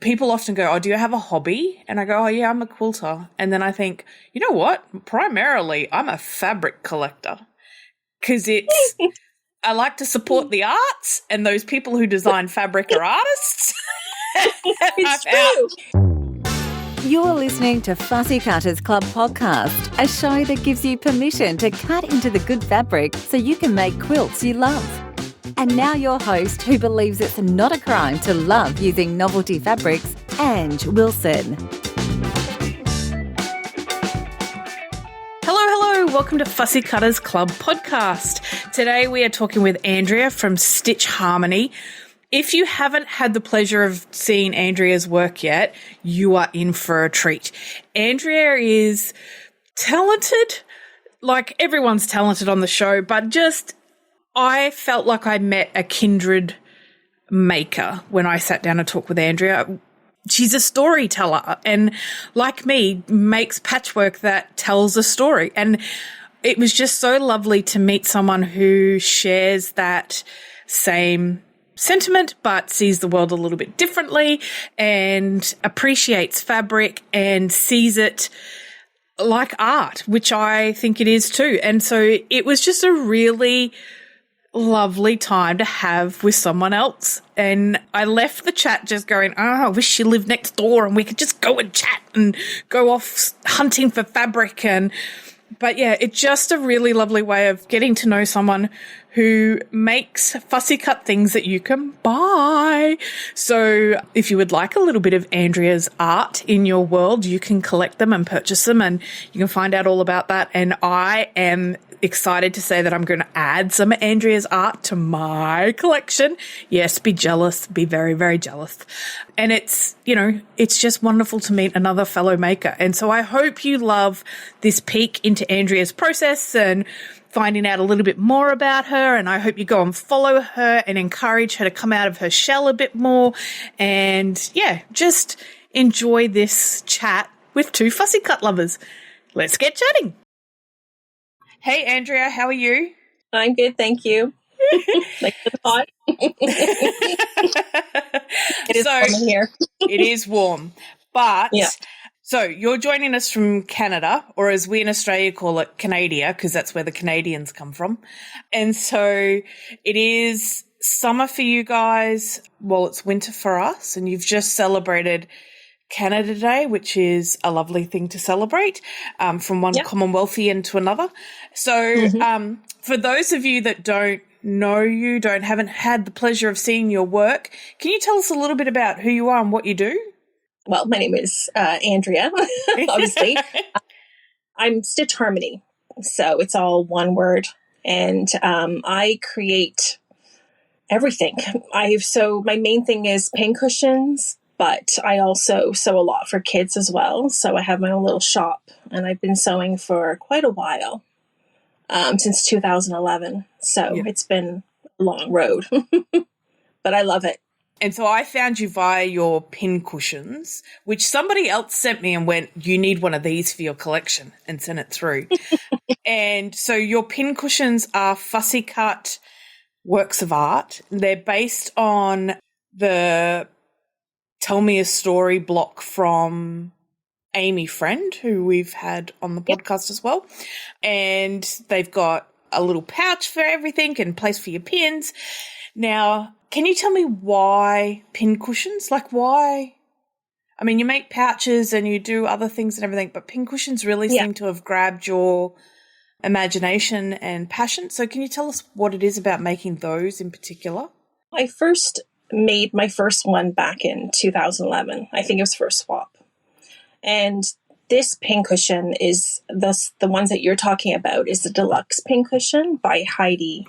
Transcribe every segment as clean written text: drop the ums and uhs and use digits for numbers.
people often go, oh, do you have a hobby? And I go, oh, yeah, I'm a quilter. And then I think, you know what? Primarily, I'm a fabric collector because I like to support the arts, and those people who design fabric are artists. It's true. You're listening to Fussy Cutters Club podcast, a show that gives you permission to cut into the good fabric so you can make quilts you love. And now your host, who believes it's not a crime to love using novelty fabrics, Ange Wilson. Hello, welcome to Fussy Cutters Club podcast. Today we are talking with Andrea from StitcHarmony. If you haven't had the pleasure of seeing Andrea's work yet, you are in for a treat. Andrea is talented, like everyone's talented on the show, but I felt like I met a kindred maker when I sat down to talk with Andrea. She's a storyteller and, like me, makes patchwork that tells a story. And it was just so lovely to meet someone who shares that same sentiment but sees the world a little bit differently and appreciates fabric and sees it like art, which I think it is too. And so it was just a really lovely time to have with someone else. And I left the chat just going, I wish she lived next door and we could just go and chat and go off hunting for fabric. But yeah, it's just a really lovely way of getting to know someone who makes fussy cut things that you can buy. So if you would like a little bit of Andrea's art in your world, you can collect them and purchase them, and you can find out all about that. And I am excited to say that I'm going to add some of Andrea's art to my collection. Yes, be jealous, be very, very jealous. And it's just wonderful to meet another fellow maker. And so I hope you love this peek into Andrea's process and finding out a little bit more about her. And I hope you go and follow her and encourage her to come out of her shell a bit more. And yeah, just enjoy this chat with two fussy cut lovers. Let's get chatting. Hey, Andrea, how are you? I'm good, thank you. Like the pot. It is warm in here. It is warm. But yeah. So you're joining us from Canada, or as we in Australia call it, Canada, because that's where the Canadians come from. And so it is summer for you guys. Well, it's winter for us, and you've just celebrated Canada Day, which is a lovely thing to celebrate, from one Commonwealthian to another. So for those of you that don't know you, haven't had the pleasure of seeing your work, can you tell us a little bit about who you are and what you do? Well, my name is Andrea, obviously. I'm StitcHarmony, so it's all one word. And I create everything. My main thing is pincushions, but I also sew a lot for kids as well. So I have my own little shop, and I've been sewing for quite a while, since 2011. So It's been a long road, but I love it. And so I found you via your pin cushions, which somebody else sent me and went, you need one of these for your collection, and sent it through. And so your pin cushions are fussy cut works of art. They're based on the Tell Me a Story block from Amy Friend, who we've had on the podcast as well. And they've got a little pouch for everything and place for your pins. Now, can you tell me why pin cushions? Like why? I mean, you make pouches and you do other things and everything, but pin cushions really seem to have grabbed your imagination and passion. So can you tell us what it is about making those in particular? I first made my first one back in 2011. I think it was for a swap. And this pincushion is the ones that you're talking about is the deluxe pincushion by Heidi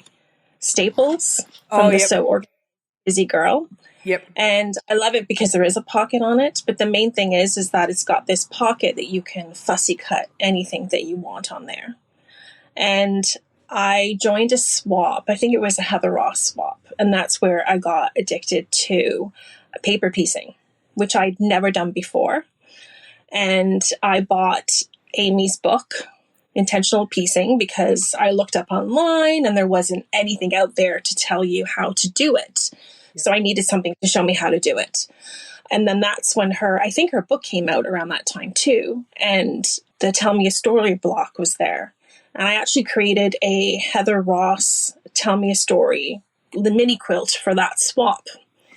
Staples from the So Busy Girl. Yep. And I love it because there is a pocket on it, but the main thing is that it's got this pocket that you can fussy cut anything that you want on there. And I joined a swap. I think it was a Heather Ross swap, and that's where I got addicted to paper piecing, which I'd never done before. And I bought Amy's book, Intentional Piecing, because I looked up online and there wasn't anything out there to tell you how to do it. So I needed something to show me how to do it. And then that's when I think her book came out around that time too. And the Tell Me a Story block was there. And I actually created a Heather Ross Tell Me a Story, the mini quilt for that swap.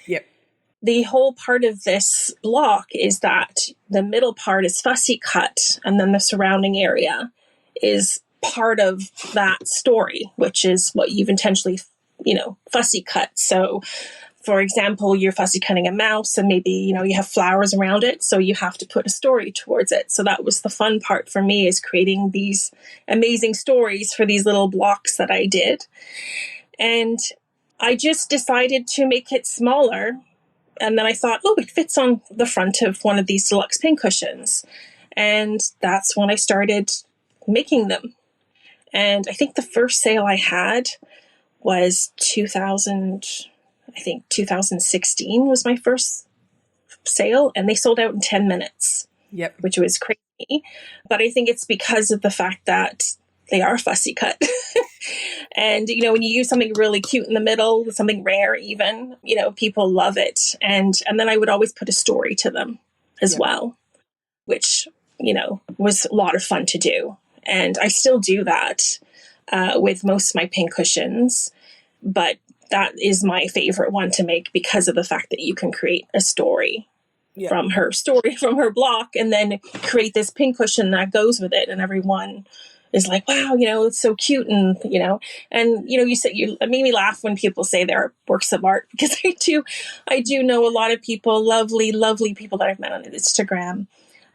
Yep. The whole part of this block is that the middle part is fussy cut, and then the surrounding area is part of that story, which is what you've intentionally, fussy cut. So, for example, you're fussy cutting a mouse and maybe, you have flowers around it. So you have to put a story towards it. So that was the fun part for me, is creating these amazing stories for these little blocks that I did. And I just decided to make it smaller. And then I thought, it fits on the front of one of these deluxe pincushions. And that's when I started making them. And I think the first sale I had was 2016 was my first sale, and they sold out in 10 minutes. Yep. Which was crazy. But I think it's because of the fact that they are fussy cut. And, when you use something really cute in the middle, something rare even, people love it. And then I would always put a story to them as well, which, was a lot of fun to do. And I still do that with most of my pincushions. But that is my favorite one to make because of the fact that you can create a story from her block, and then create this pincushion that goes with it. And everyone is like, wow, it's so cute. And, you said it made me laugh when people say they're works of art, because I do know a lot of people, lovely, lovely people that I've met on Instagram,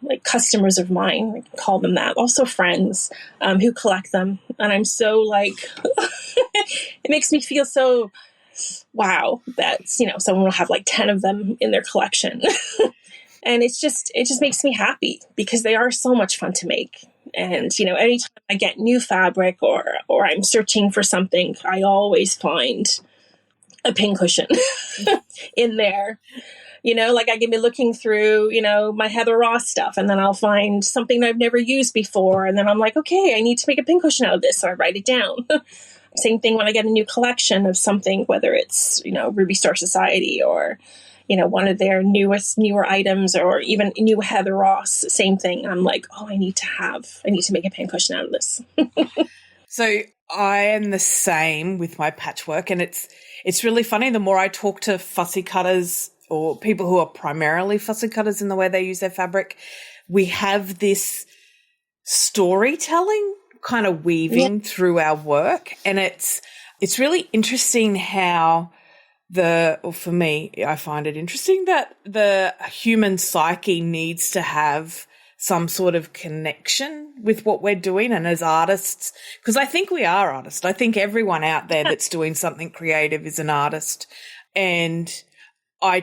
like customers of mine, I can call them that, also friends who collect them. And I'm so like, it makes me feel so, wow, that, someone will have like 10 of them in their collection. And it just makes me happy because they are so much fun to make. And, anytime I get new fabric or I'm searching for something, I always find a pincushion in there. Like I can be looking through, my Heather Ross stuff, and then I'll find something I've never used before. And then I'm like, okay, I need to make a pincushion out of this. So I write it down. Same thing when I get a new collection of something, whether it's, Ruby Star Society or, one of their newer items, or even new Heather Ross, same thing. I'm like, I need to make a pincushion out of this. So I am the same with my patchwork, and it's really funny. The more I talk to fussy cutters or people who are primarily fussy cutters in the way they use their fabric, we have this storytelling kind of weaving through our work. And it's really interesting how for me, I find it interesting that the human psyche needs to have some sort of connection with what we're doing. And as artists, because I think we are artists. I think everyone out there that's doing something creative is an artist. And I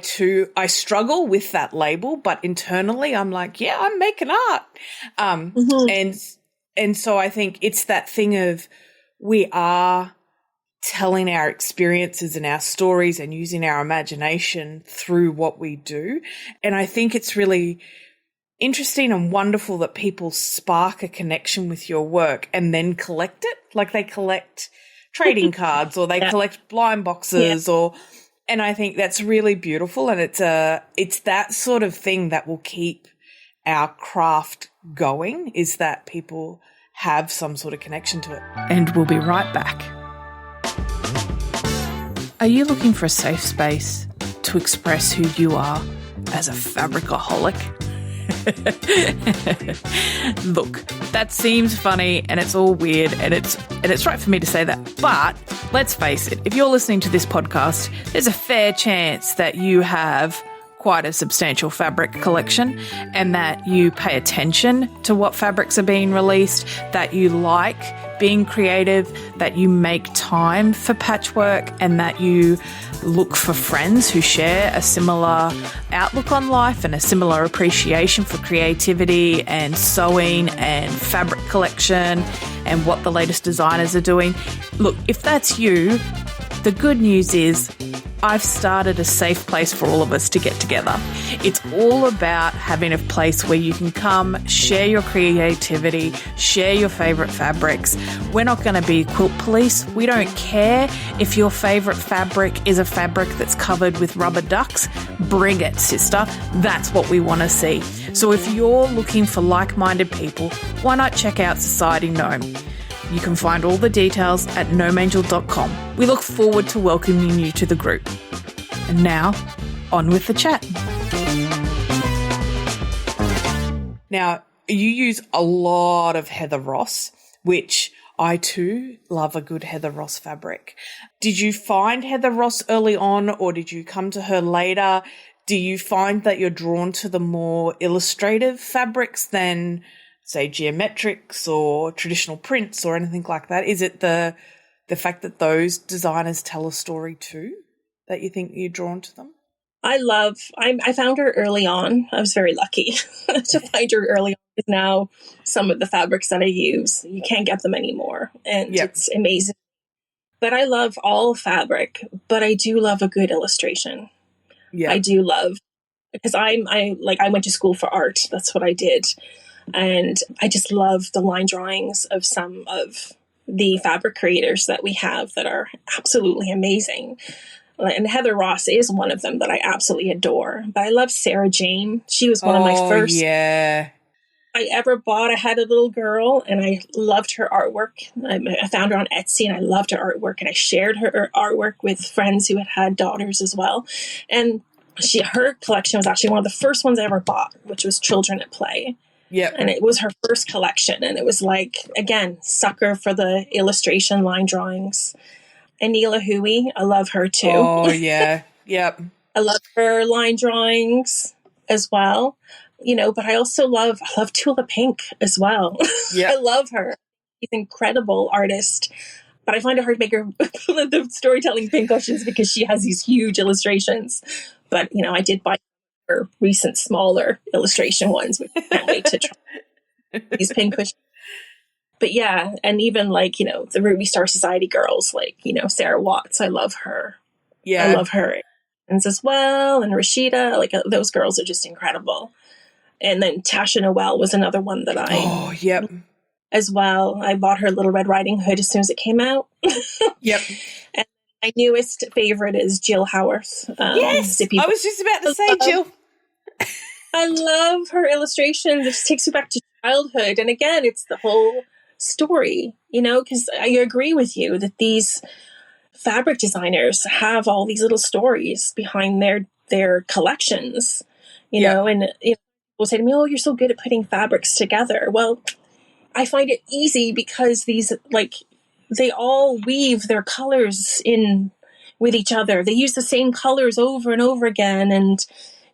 struggle with that label, but internally I'm like, yeah, I'm making art. And so I think it's that thing of we are telling our experiences and our stories and using our imagination through what we do. And I think it's really interesting and wonderful that people spark a connection with your work and then collect it. Like they collect trading cards or they collect blind boxes and I think that's really beautiful. And it's that sort of thing that will keep our craft going, is that people have some sort of connection to it. And we'll be right back. Are you looking for a safe space to express who you are as a fabricaholic? Look, that seems funny and it's all weird and it's right for me to say that. But let's face it, if you're listening to this podcast, there's a fair chance that you have quite a substantial fabric collection and that you pay attention to what fabrics are being released, that you like being creative, that you make time for patchwork, and that you look for friends who share a similar outlook on life and a similar appreciation for creativity and sewing and fabric collection and what the latest designers are doing. Look, if that's you, the good news is I've started a safe place for all of us to get together. It's all about having a place where you can come, share your creativity, share your favourite fabrics. We're not going to be quilt police. We don't care if your favourite fabric is a fabric that's covered with rubber ducks. Bring it, sister. That's what we want to see. So if you're looking for like-minded people, why not check out Society Gnome? You can find all the details at gnomeangel.com. We look forward to welcoming you to the group. And now, on with the chat. Now, you use a lot of Heather Ross, which I too love a good Heather Ross fabric. Did you find Heather Ross early on, or did you come to her later? Do you find that you're drawn to the more illustrative fabrics than, say, geometrics or traditional prints or anything like that? Is it the fact that those designers tell a story too that you think you're drawn to them? I found her early on. I was very lucky to find her early on, because now some of the fabrics that I use, you can't get them anymore. And It's amazing. But I love all fabric, but I do love a good illustration. Yeah. I do love, because I went to school for art. That's what I did. And I just love the line drawings of some of the fabric creators that we have that are absolutely amazing. And Heather Ross is one of them that I absolutely adore. But I love Sarah Jane. She was one of my first I ever bought. I had a little girl and I loved her artwork. I found her on Etsy and I loved her artwork, and I shared her artwork with friends who had daughters as well. And her collection was actually one of the first ones I ever bought, which was Children at Play. Yeah. And it was her first collection. And it was like, again, sucker for the illustration line drawings. Anila Hui, I love her too. Oh, yeah. Yep. I love her line drawings as well. But I also love Tula Pink as well. Yeah. I love her. She's an incredible artist. But I find it hard to make her the storytelling pincushions because she has these huge illustrations. But, I did buy her recent smaller illustration ones, which I can't wait to try these pincushions. But yeah, and even the Ruby Star Society girls, Sarah Watts, I love her. Yeah. I love her. And as well, and Rashida, those girls are just incredible. And then Tasha Noel was another one that as well. I bought her Little Red Riding Hood as soon as it came out. Yep. And my newest favorite is Jill Howarth. Yes, I was just about to say Jill. I love her illustrations. It just takes me back to childhood. And again, it's the whole story, because I agree with you that these fabric designers have all these little stories behind their collections, and people say to me, "Oh, you're so good at putting fabrics together." Well, I find it easy because these, they all weave their colors in with each other. They use the same colors over and over again. And,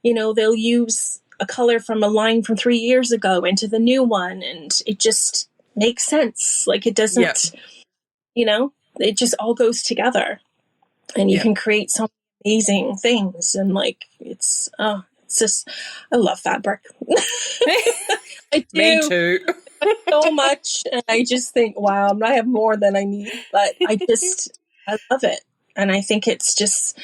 they'll use a color from a line from 3 years ago into the new one. And it just makes sense. It doesn't, it just all goes together. And you can create some amazing things. And it's just, I love fabric. I do. Me too. So much, and I just think, wow, I have more than I need, but I love it. And I think it's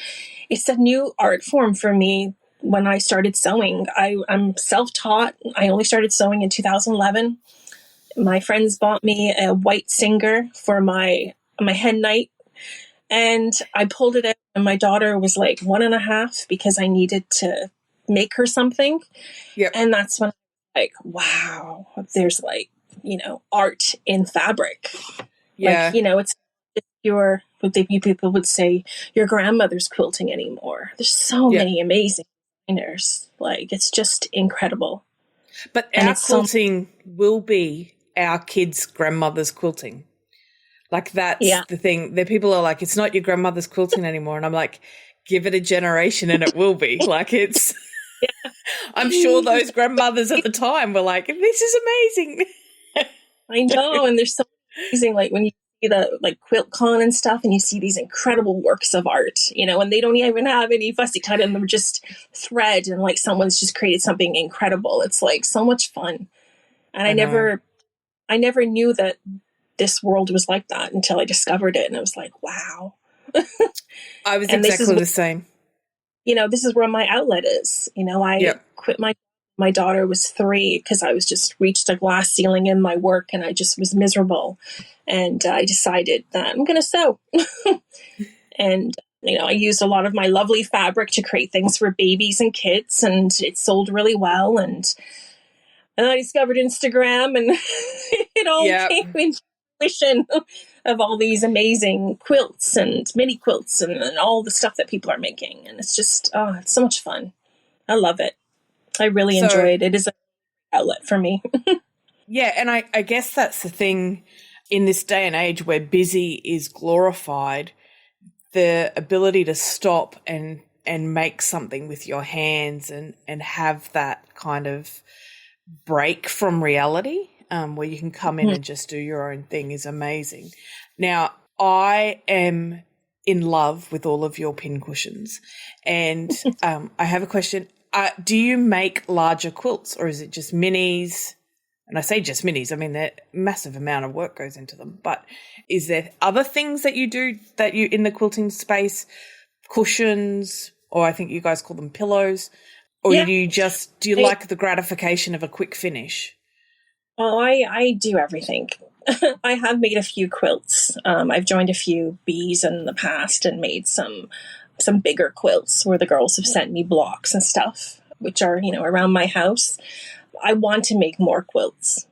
a new art form for me. When I started sewing, I'm self-taught. I only started sewing in 2011. My friends bought me a white Singer for my hen night, and I pulled it out, and my daughter was 1.5 because I needed to make her something. Yeah. And that's when wow, there's art in fabric. Yeah. It's people would say your grandmother's quilting anymore. There's so many amazing designers. It's just incredible. But our quilting will be our kids' grandmother's quilting. That's the thing. The people are it's not your grandmother's quilting anymore. And I'm give it a generation and it will be. It's... Yeah. I'm sure those grandmothers at the time were this is amazing. I know, and there's so amazing, when you see the QuiltCon and stuff, and you see these incredible works of art, and they don't even have any fussy cut in them, just thread, and someone's just created something incredible. It's so much fun. And I never knew that this world was like that until I discovered it, and I was wow. I was And exactly the same. this is where my outlet is. I quit my daughter was 3 because I was just reached a glass ceiling in my work and I just was miserable. And I decided that I'm going to sew. And, I used a lot of my lovely fabric to create things for babies and kids, and it sold really well. And I discovered Instagram, and it all came into fruition of all these amazing quilts and mini quilts and all the stuff that people are making. And it's just, it's so much fun. I love it. I really enjoy it. It is an outlet for me. Yeah, and I guess that's the thing in this day and age where busy is glorified, the ability to stop and make something with your hands and have that kind of break from reality where you can come in and just do your own thing is amazing. Now, I am in love with all of your pincushions, and I have a question. Do you make larger quilts, or is it just minis? And I say just minis, I mean, that massive amount of work goes into them. But is there other things that you do that you in the quilting space, cushions, or I think you guys call them pillows, or do you like the gratification of a quick finish? Oh, I do everything. I have made a few quilts. I've joined a few bees in the past and made some bigger quilts where the girls have sent me blocks and stuff, which are, around my house. I want to make more quilts.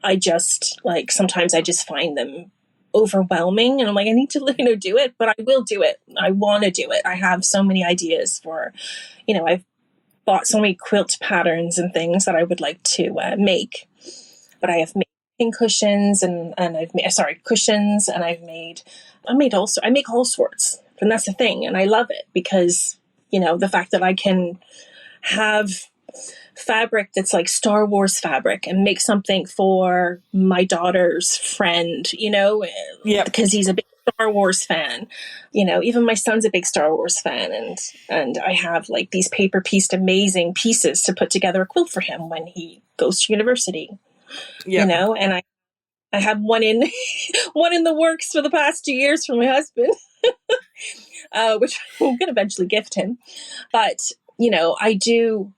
I just sometimes I just find them overwhelming and I'm like, I need to, do it, but I will do it. I want to do it. I have so many ideas for, I've bought so many quilt patterns and things that I would like to make, but I have made pin cushions and I've made, cushions, and I make all sorts. And that's the thing. And I love it because, the fact that I can have fabric that's like Star Wars fabric and make something for my daughter's friend, because he's a big Star Wars fan. Even my son's a big Star Wars fan, and I have these paper pieced amazing pieces to put together a quilt for him when he goes to university. And I have one in one in the works for the past 2 years for my husband, which I'm going to eventually gift him. But I do.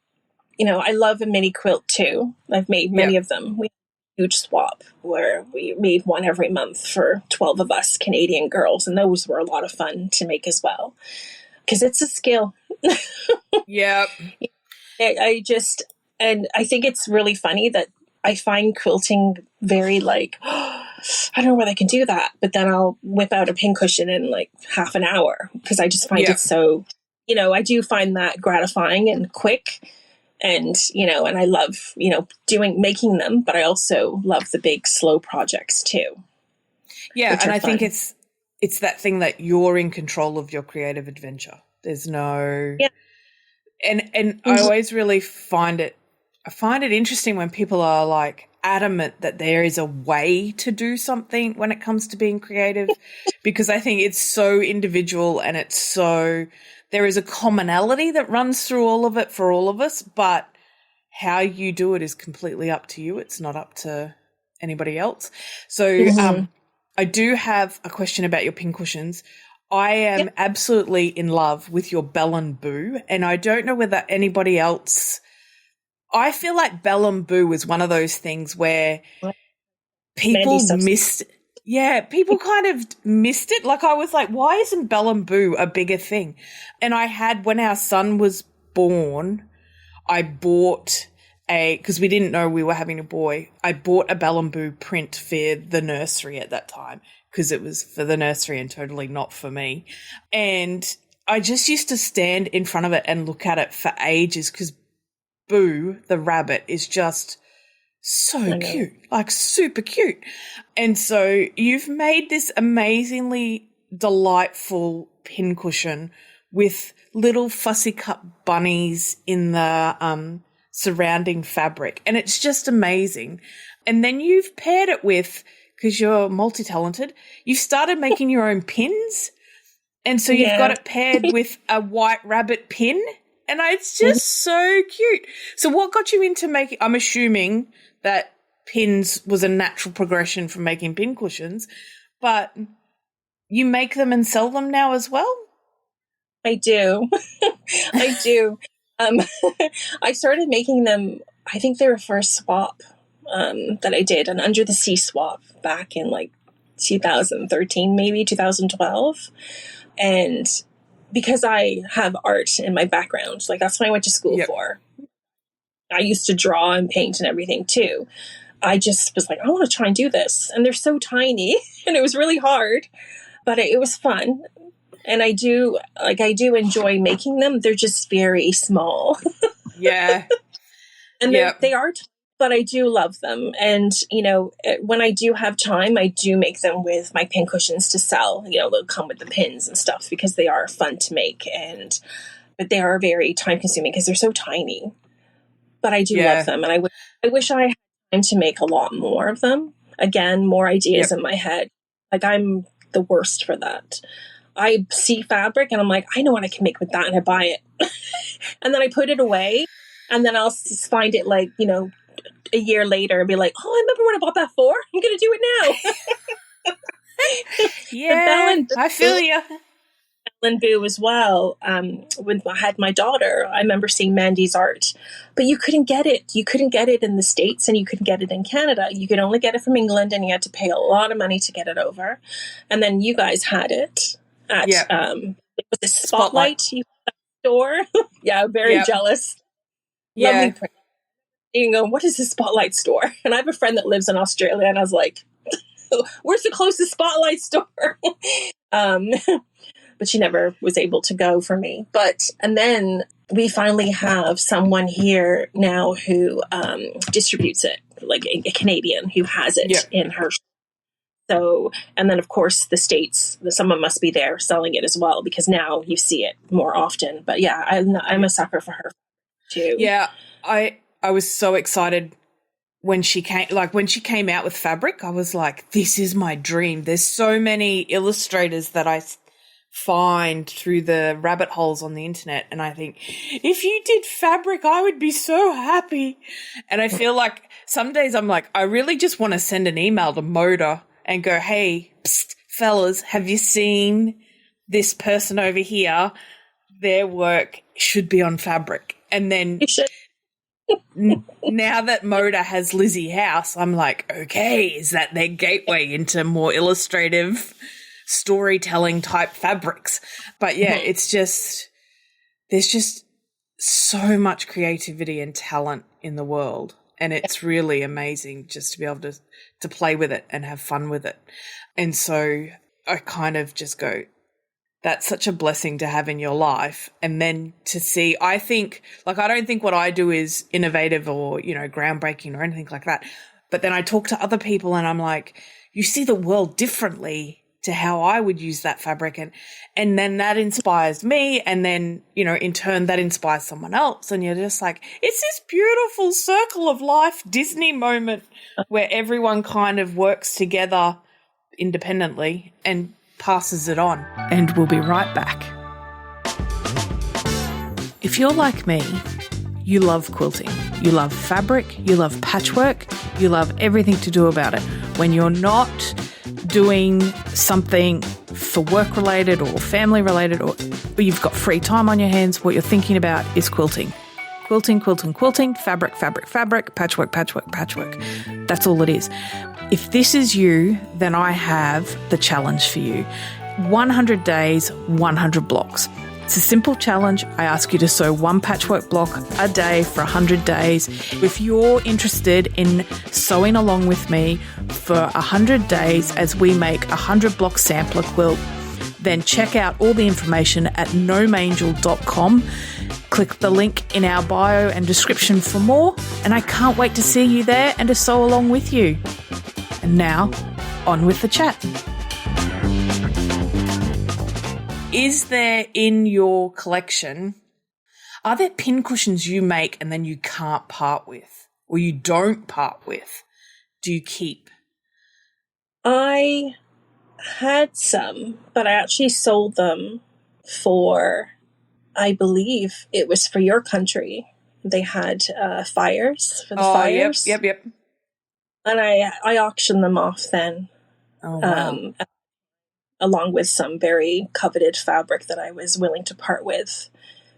I love a mini quilt too. I've made many of them. We had a huge swap where we made one every month for 12 of us Canadian girls. And those were a lot of fun to make as well. Because it's a skill. Yep. And I think it's really funny that I find quilting very I don't know whether I can do that. But then I'll whip out a pincushion in half an hour because I just find it so, I do find that gratifying and quick. And, and I love, making them, but I also love the big, slow projects too. Yeah. And I think it's that thing that you're in control of your creative adventure. There's no, and I always really find it interesting when people are adamant that there is a way to do something when it comes to being creative, because I think it's so individual and it's so, there is a commonality that runs through all of it for all of us, but how you do it is completely up to you. It's not up to anybody else. So I do have a question about your pincushions. I am absolutely in love with your Bell and Boo, and I don't know whether anybody else – I feel like Bell and Boo was one of those things where people missed – yeah, people kind of missed it. I was like, why isn't Bell and Boo a bigger thing? And I had, when our son was born, I bought because we didn't know we were having a boy, I bought a Bell and Boo print for the nursery at that time because it was for the nursery and totally not for me. And I just used to stand in front of it and look at it for ages because Boo, the rabbit, is just so cute, super cute. And so you've made this amazingly delightful pincushion with little fussy cut bunnies in the surrounding fabric. And it's just amazing. And then you've paired it with, because you're multi-talented, you've started making your own pins. And so you've got it paired with a white rabbit pin. And it's just so cute. So what got you into making, I'm assuming that pins was a natural progression from making pin cushions, but you make them and sell them now as well? I do. I do. I started making them, I think they were for a swap that I did, an under the sea swap back in like 2013, maybe 2012. And because I have art in my background, like that's what I went to school for. I used to draw and paint and everything too. I just was like, I want to try and do this. And they're so tiny and it was really hard, but it was fun. And I do enjoy making them. They're just very small. Yeah. And they are, but I do love them. And, you know, when I do have time, I do make them with my pin cushions to sell. You know, they'll come with the pins and stuff because they are fun to make. But they are very time consuming because they're so tiny. But I do love them. And I wish I had time to make a lot more of them. Again, more ideas in my head. Like I'm the worst for that. I see fabric and I'm like, I know what I can make with that, and I buy it. And then I put it away, and then I'll find it like, you know, a year later and be like, oh, I remember what I bought that for. I'm going to do it now. Yeah, I feel you. And Boo as well. When I had my daughter, I remember seeing Mandy's art, but you couldn't get it. You couldn't get it in the States, and you couldn't get it in Canada. You could only get it from England, and you had to pay a lot of money to get it over. And then you guys had it at it was a Spotlight store. Yeah, very jealous. Yeah. Lovely print. You go, what is the Spotlight store? And I have a friend that lives in Australia, and I was like, where's the closest Spotlight store? But she never was able to go for me. And then we finally have someone here now who distributes it, like a Canadian who has it in her. So, and then of course the States, someone must be there selling it as well, because now you see it more often. But yeah, I'm a sucker for her too. Yeah, I was so excited when she came out with fabric. I was like, this is my dream. There's so many illustrators that I find through the rabbit holes on the internet, and I think, if you did fabric, I would be so happy. And I feel like some days I'm like, I really just want to send an email to Moda and go, hey, psst, fellas, have you seen this person over here? Their work should be on fabric. And then now that Moda has Lizzie House, I'm like, okay, is that their gateway into more illustrative storytelling type fabrics? But yeah, it's just, there's just so much creativity and talent in the world, and it's really amazing just to be able to play with it and have fun with it. And so I kind of just go, that's such a blessing to have in your life. And then to see, I think, like, I don't think what I do is innovative or, you know, groundbreaking or anything like that. But then I talk to other people and I'm like, you see the world differently to how I would use that fabric. And then that inspires me. And then, you know, in turn that inspires someone else. And you're just like, it's this beautiful circle of life Disney moment where everyone kind of works together independently and passes it on. And we'll be right back. If you're like me, you love quilting. You love fabric. You love patchwork. You love everything to do about it. When you're not doing something for work related or family related, or you've got free time on your hands, what you're thinking about is quilting. Quilting, quilting, quilting, fabric, fabric, fabric, patchwork, patchwork, patchwork. That's all it is. If this is you, then I have the challenge for you. 100 days, 100 blocks. It's a simple challenge. I ask you to sew one patchwork block a day for 100 days. If you're interested in sewing along with me for 100 days as we make a 100 block sampler quilt, then check out all the information at gnomeangel.com. Click the link in our bio and description for more, and I can't wait to see you there and to sew along with you. And now, on with the chat. Is there in your collection, are there pin cushions you make and then you can't part with, or you don't part with? Do you keep? I had some, but I actually sold them for, I believe it was for your country. They had fires for the fires. along with some very coveted fabric that I was willing to part with.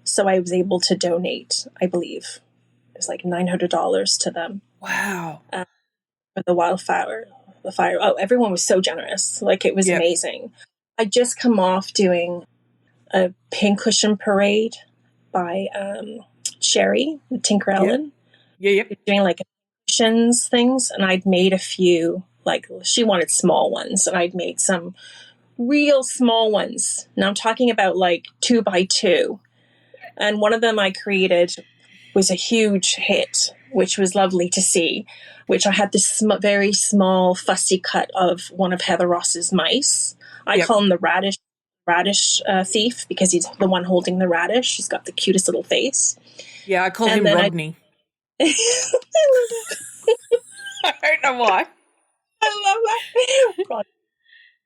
So I was able to donate, I believe, it was like $900 to them. Wow. For the fire. Oh, everyone was so generous. Like, it was amazing. I just come off doing a pincushion parade by Sherry, Tinker Ellen. Doing like cushions things, and I'd made a few, like she wanted small ones, and I'd made some real small ones. Now I'm talking about like 2 by 2. And one of them I created was a huge hit, which was lovely to see, which I had this very small fussy cut of one of Heather Ross's mice. I call him the radish thief, because he's the one holding the radish. He's got the cutest little face. Yeah, I call him Rodney. I don't know why. I love that.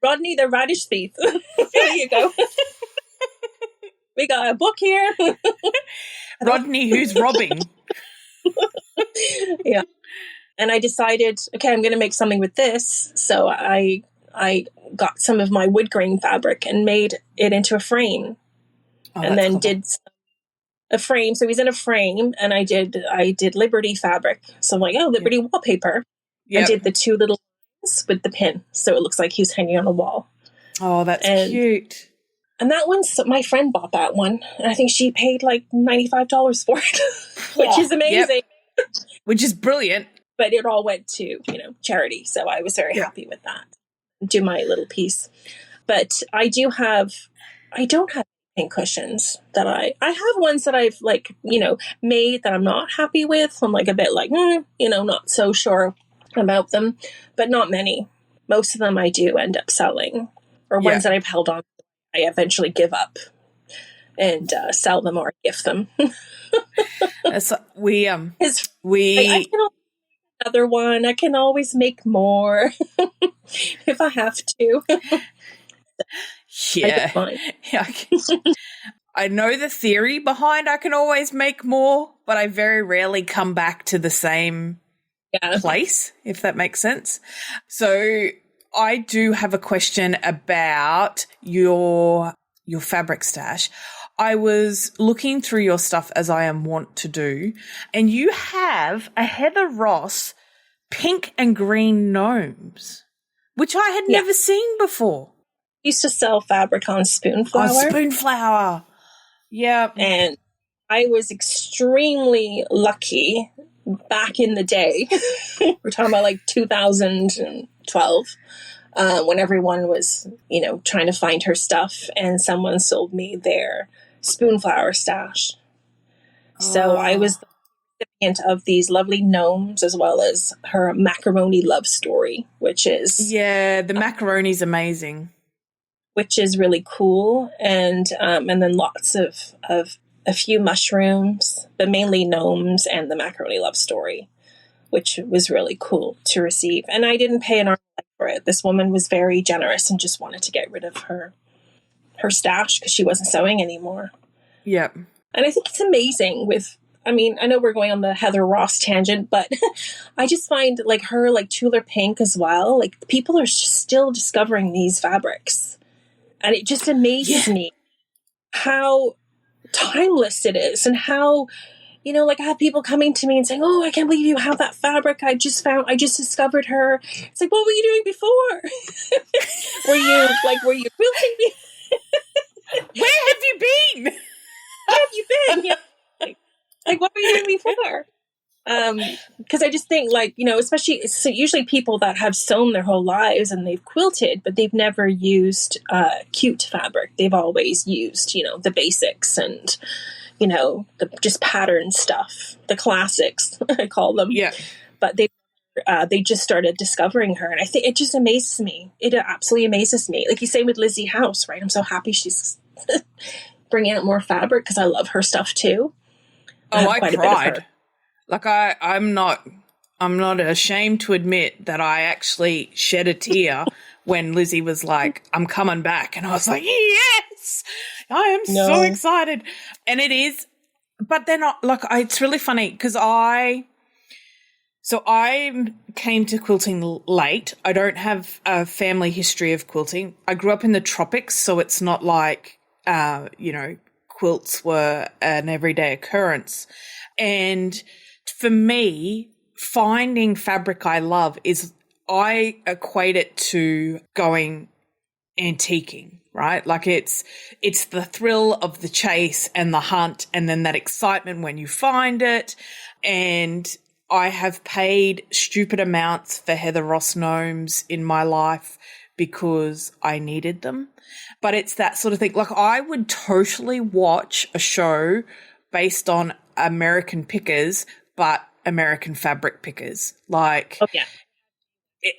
Rodney the radish thief. There you go. We got a book here. Rodney who's robbing. Yeah. And I decided, okay, I'm going to make something with this. So I got some of my wood grain fabric and made it into a frame. And then did a frame. So he's in a frame, and I did Liberty fabric. So I'm like, oh, Liberty wallpaper. I did the 2 little lines with the pin. So it looks like he's hanging on a wall. Oh, that's cute. And that one's, my friend bought that one. And I think she paid like $95 for it, which is amazing. Yep. Which is brilliant. But it all went to, charity. So I was very happy with that. Do my little piece. But I don't have pink cushions that I have ones that I've made that I'm not happy with. I'm like a bit like, not so sure about them, but not many. Most of them I do end up selling, or ones that I've held on. I eventually give up and sell them or gift them. So I can another one. I can always make more if I have to. Yeah. I know the theory behind I can always make more, but I very rarely come back to the same place, if that makes sense. So I do have a question about your fabric stash. I was looking through your stuff, as I am wont to do, and you have a Heather Ross pink and green gnomes, which I had never seen before. Used to sell fabric on Spoonflower. Spoonflower. Yeah. And I was extremely lucky back in the day. We're talking about like 2012, when everyone was, trying to find her stuff, and someone sold me their Spoonflower stash. So I was the recipient of these lovely gnomes, as well as her macaroni love story, which is... Yeah, the macaroni's amazing. Which is really cool. And then lots of a few mushrooms, but mainly gnomes and the macaroni love story, which was really cool to receive. And I didn't pay an arm for it. This woman was very generous and just wanted to get rid of her stash because she wasn't sewing anymore. Yeah. And I think it's amazing I know we're going on the Heather Ross tangent, but I just find like her, like Tuller Pink as well, like people are still discovering these fabrics. And it just amazes me how timeless it is, and how, I have people coming to me and saying, oh, I can't believe you have that fabric. I just discovered her. It's like, what were you doing before? were you quilting me? Where have you been? Where have you been? Yeah. Like, what were you doing before? Because I just think, especially it's usually people that have sewn their whole lives and they've quilted, but they've never used cute fabric. They've always used, the basics and, the just pattern stuff, the classics, I call them. Yeah. But they just started discovering her. And I think it just amazes me. It absolutely amazes me. Like you say with Lizzie House, right? I'm so happy she's bringing out more fabric because I love her stuff too. I cried. Like I'm not ashamed to admit that I actually shed a tear when Lizzie was like, I'm coming back. And I was like, yes, I am so excited. And it is, but they're not, it's really funny because So I came to quilting late. I don't have a family history of quilting. I grew up in the tropics, so it's not like, quilts were an everyday occurrence. And for me, finding fabric I love I equate it to going antiquing, right? Like it's the thrill of the chase and the hunt and then that excitement when you find it. And I have paid stupid amounts for Heather Ross gnomes in my life because I needed them. But it's that sort of thing. Like I would totally watch a show based on American pickers, but American fabric pickers. Like, oh, yeah.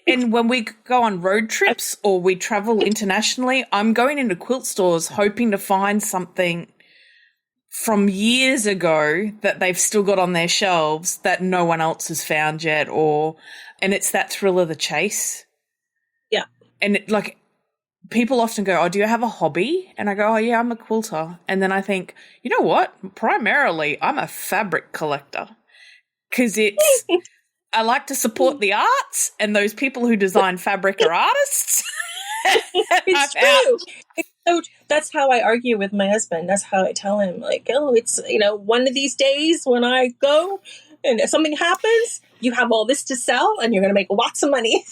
And when we go on road trips or we travel internationally, I'm going into quilt stores hoping to find something from years ago that they've still got on their shelves that no one else has found yet, and it's that thrill of the chase. Yeah. And people often go, "Oh, do you have a hobby?" And I go, "Oh yeah, I'm a quilter." And then I think, you know what? Primarily, I'm a fabric collector because I like to support the arts, and those people who design fabric are artists. It's true. So that's how I argue with my husband. That's how I tell him, like, oh, it's, one of these days when I go and if something happens, you have all this to sell and you're going to make lots of money.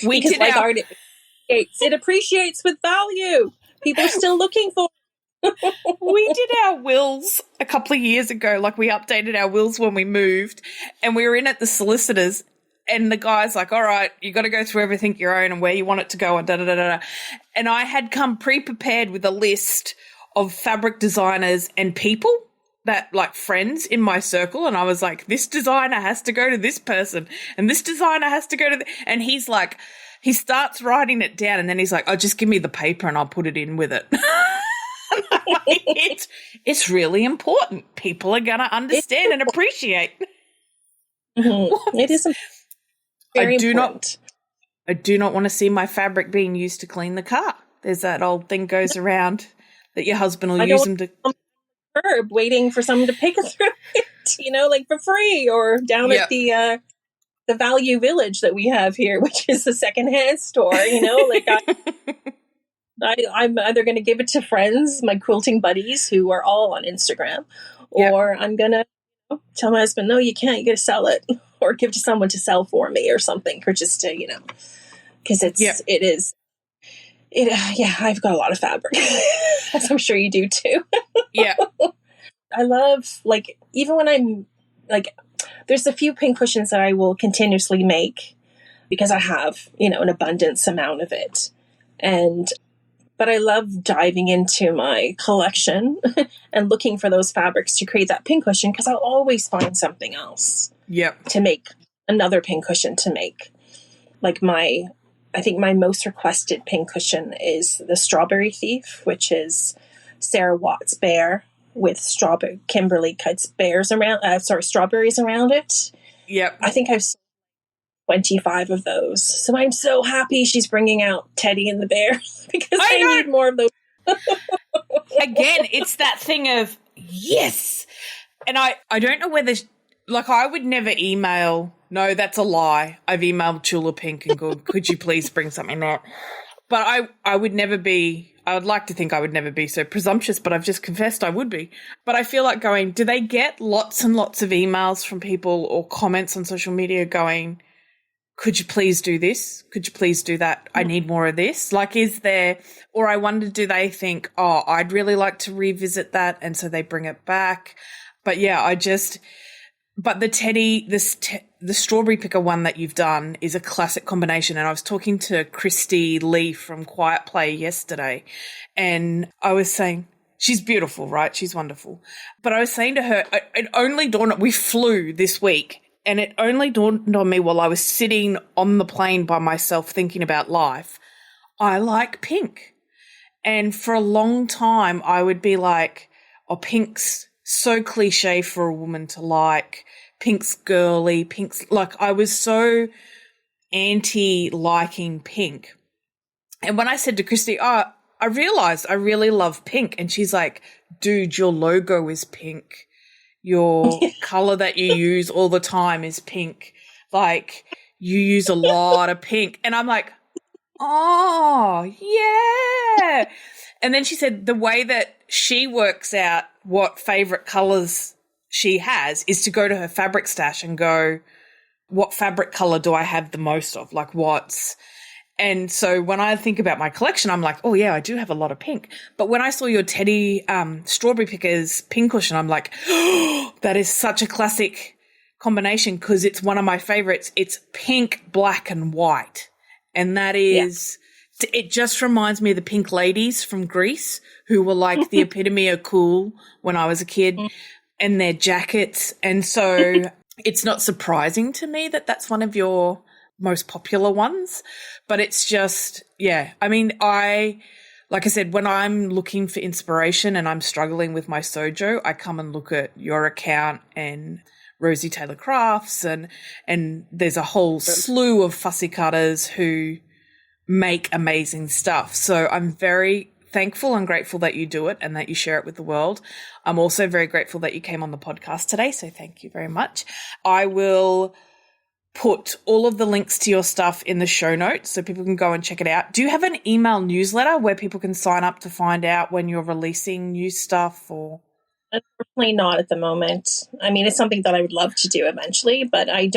Because like art, it appreciates with value. People are still looking for We did our wills a couple of years ago. Like we updated our wills when we moved and we were in at the solicitors and the guy's like, all right, you got to go through everything your own and where you want it to go and da-da-da-da. And I had come pre-prepared with a list of fabric designers and people that like friends in my circle. And I was like, this designer has to go to this person and this designer has to go to and he's like, he starts writing it down and then he's like, oh, just give me the paper and I'll put it in with it. It's really important. People are going to understand and appreciate. Mm-hmm. It is very important. I do not want to see my fabric being used to clean the car. There's that old thing goes around that your husband will use them to. Curb waiting for someone to pick it through it, like for free or down at the Value Village that we have here, which is a secondhand store. I'm either going to give it to friends, my quilting buddies who are all on Instagram, or I'm going to tell my husband, no, you can't, you got to sell it or give it to someone to sell for me or something, or just to, because I've got a lot of fabric, as I'm sure you do too. Yeah. I love, even when I'm there's a few pincushions that I will continuously make because I have, an abundance amount of it. But I love diving into my collection and looking for those fabrics to create that pincushion because I'll always find something else to make, another pincushion to make. I think my most requested pincushion is the Strawberry Thief, which is Sarah Watt's bear with Kimberly cuts strawberries around it. Yep. I think I've sold 25 of those. So I'm so happy she's bringing out Teddy and the bear because I need more of those. Again, it's that thing of yes. And I don't know whether, I would never email. No, that's a lie. I've emailed Chula Pink and go, could you please bring something out? But I would never be, I would like to think I would never be so presumptuous, but I've just confessed I would be. But I feel like going, do they get lots and lots of emails from people or comments on social media going, could you please do this? Could you please do that? I need more of this. Is there, or I wonder, do they think, oh, I'd really like to revisit that. And so they bring it back. But yeah, but the Teddy, the strawberry picker one that you've done is a classic combination. And I was talking to Christy Lee from Quiet Play yesterday and I was saying, she's beautiful, right? She's wonderful. But I was saying to her, it only dawned on, we flew this week. And it only dawned on me while I was sitting on the plane by myself thinking about life, I like pink. And for a long time, I would be like, oh, pink's so cliche for a woman to like. Pink's girly. Pink's I was so anti-liking pink. And when I said to Christy, I realized I really love pink. And she's like, dude, your logo is pink. your color that you use all the time is pink. Like, you use a lot of pink. And I'm like, oh, yeah. And then she said the way that she works out what favorite colors she has is to go to her fabric stash and go, what fabric color do I have the most of? Like, what's... And so when I think about my collection, I'm like, oh, yeah, I do have a lot of pink. But when I saw your Teddy Strawberry Pickers pincushion, I'm like, oh, that is such a classic combination because it's one of my favorites. It's pink, black, and white. And that is, it just reminds me of the Pink Ladies from Greece who were like the epitome of cool when I was a kid and their jackets. And so it's not surprising to me that that's one of your most popular ones, but it's just, yeah. I mean, like I said, when I'm looking for inspiration and I'm struggling with my sojo, I come and look at your account and Rosie Taylor Crafts and there's a whole slew of fussy cutters who make amazing stuff. So I'm very thankful and grateful that you do it and that you share it with the world. I'm also very grateful that you came on the podcast today. So thank you very much. I will put all of the links to your stuff in the show notes so people can go and check it out. Do you have an email newsletter where people can sign up to find out when you're releasing new stuff or? Unfortunately not at the moment. I mean, it's something that I would love to do eventually, but I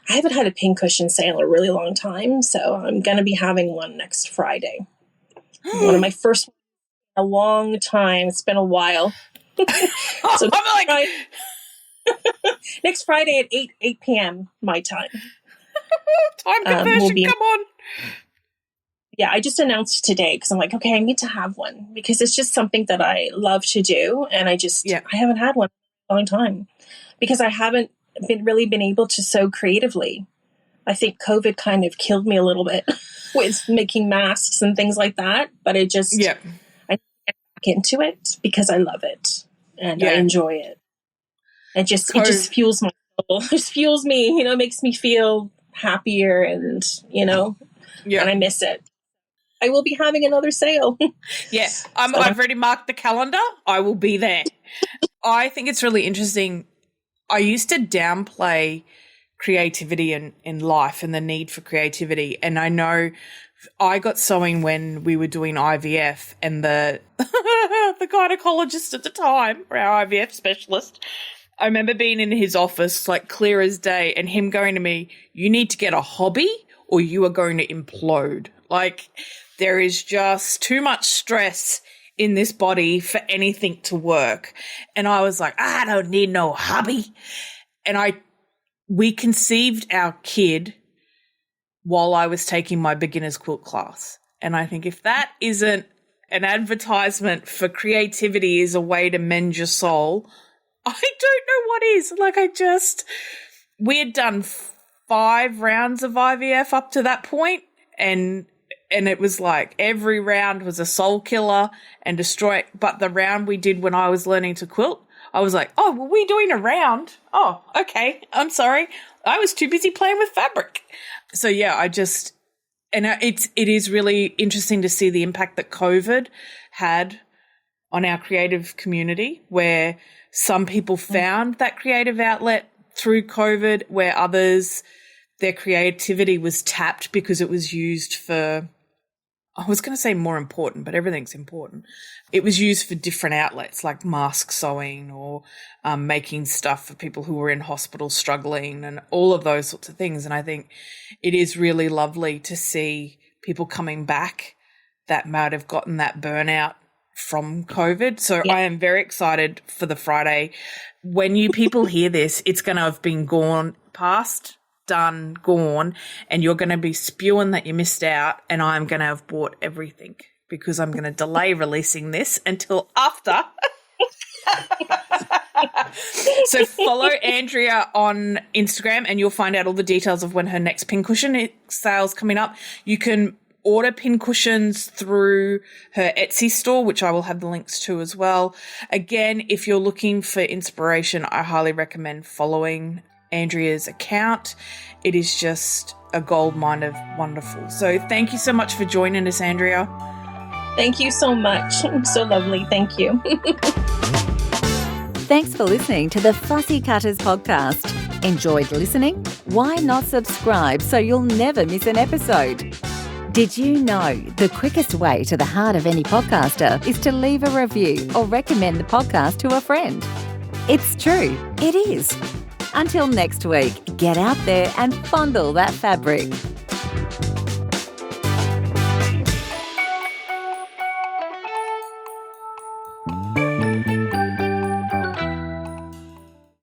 haven't had a pincushion sale in a really long time. So I'm going to be having one next Friday. One of my first in a long time. It's been a while. So I'm like, next Friday at 8 p.m. my time. Time conversion, come on. Yeah, I just announced it today because I'm like, okay, I need to have one because it's just something that I love to do. And I haven't had one in a long time because I haven't been able to sew creatively. I think COVID kind of killed me a little bit with making masks and things like that. But I get back into it because I love it and I enjoy it. It just fuels my soul. It just fuels me, makes me feel happier and, and I miss it. I will be having another sale. Yes, I've already marked the calendar. I will be there. I think it's really interesting. I used to downplay creativity in life and the need for creativity. And I know I got sewing when we were doing IVF and the gynecologist at the time, or our IVF specialist, I remember being in his office, like clear as day, and him going to me, you need to get a hobby or you are going to implode. Like, there is just too much stress in this body for anything to work. And I was like, I don't need no hobby. And we conceived our kid while I was taking my beginner's quilt class. And I think if that isn't an advertisement for creativity is a way to mend your soul, I don't know what is. Like, we had done 5 rounds of IVF up to that point, and it was like every round was a soul killer and destroy. But the round we did when I was learning to quilt, I was like, oh, were we doing a round? Oh, okay. I'm sorry. I was too busy playing with fabric. So yeah, it is really interesting to see the impact that COVID had on our creative community, where some people found that creative outlet through COVID, where others, their creativity was tapped because it was used for, I was going to say more important, but everything's important. It was used for different outlets like mask sewing or making stuff for people who were in hospital struggling and all of those sorts of things. And I think it is really lovely to see people coming back that might have gotten that burnout from COVID. So I am very excited for the Friday. When you people hear this, it's going to have been gone past, done, gone, and you're going to be spewing that you missed out, and I'm going to have bought everything because I'm going to delay releasing this until after. So follow Andrea on Instagram and you'll find out all the details of when her next pincushion sale's coming up. You can order pincushions through her Etsy store, which I will have the links to as well. Again, if you're looking for inspiration, I highly recommend following Andrea's account. It is just a goldmine of wonderful. So thank you so much for joining us, Andrea. Thank you so much. So lovely. Thank you. Thanks for listening to the Fussy Cutters podcast. Enjoyed listening? Why not subscribe so you'll never miss an episode? Did you know the quickest way to the heart of any podcaster is to leave a review or recommend the podcast to a friend? It's true, it is. Until next week, get out there and fondle that fabric.